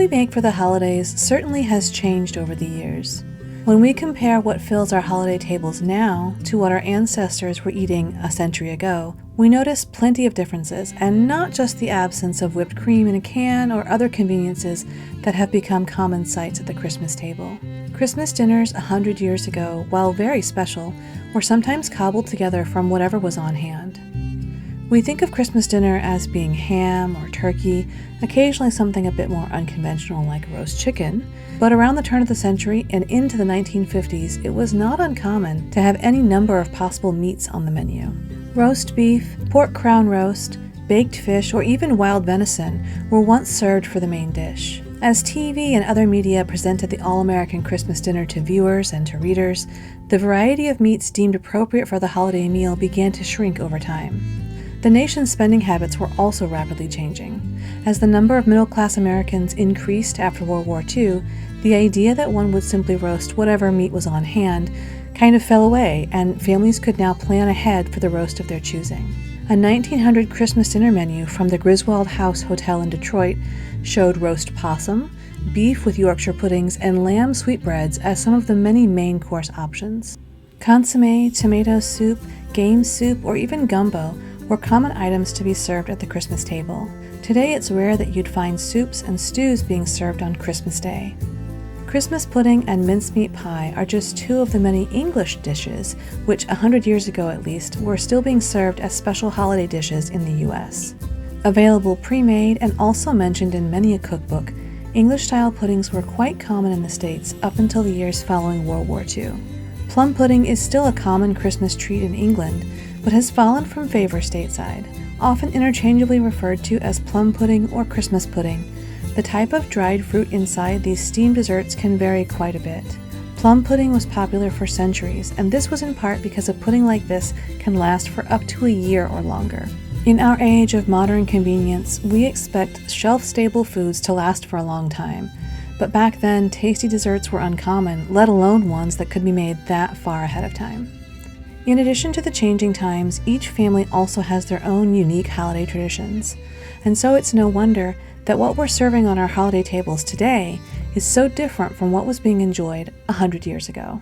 we make for the holidays certainly has changed over the years. When we compare what fills our holiday tables now to what our ancestors were eating a century ago, we notice plenty of differences, and not just the absence of whipped cream in a can or other conveniences that have become common sights at the Christmas table. Christmas dinners 100 years ago, while very special, were sometimes cobbled together from whatever was on hand. We think of Christmas dinner as being ham or turkey, occasionally something a bit more unconventional like roast chicken, but around the turn of the century and into the 1950s, it was not uncommon to have any number of possible meats on the menu. Roast beef, pork crown roast, baked fish, or even wild venison were once served for the main dish. As TV and other media presented the all-American Christmas dinner to viewers and to readers, the variety of meats deemed appropriate for the holiday meal began to shrink over time. The nation's spending habits were also rapidly changing. As the number of middle-class Americans increased after World War II, the idea that one would simply roast whatever meat was on hand kind of fell away, and families could now plan ahead for the roast of their choosing. A 1900 Christmas dinner menu from the Griswold House Hotel in Detroit showed roast possum, beef with Yorkshire puddings, and lamb sweetbreads as some of the many main course options. Consommé, tomato soup, game soup, or even gumbo were common items to be served at the Christmas table. Today it's rare that you'd find soups and stews being served on Christmas Day. Christmas pudding and mincemeat pie are just two of the many English dishes, which 100 years ago at least, were still being served as special holiday dishes in the US. Available pre-made and also mentioned in many a cookbook, English-style puddings were quite common in the States up until the years following World War II. Plum pudding is still a common Christmas treat in England, but has fallen from favor stateside, often interchangeably referred to as plum pudding or Christmas pudding. The type of dried fruit inside these steamed desserts can vary quite a bit. Plum pudding was popular for centuries, and this was in part because a pudding like this can last for up to a year or longer. In our age of modern convenience, we expect shelf-stable foods to last for a long time. But back then, tasty desserts were uncommon, let alone ones that could be made that far ahead of time. In addition to the changing times, each family also has their own unique holiday traditions. And so it's no wonder that what we're serving on our holiday tables today is so different from what was being enjoyed 100 years ago.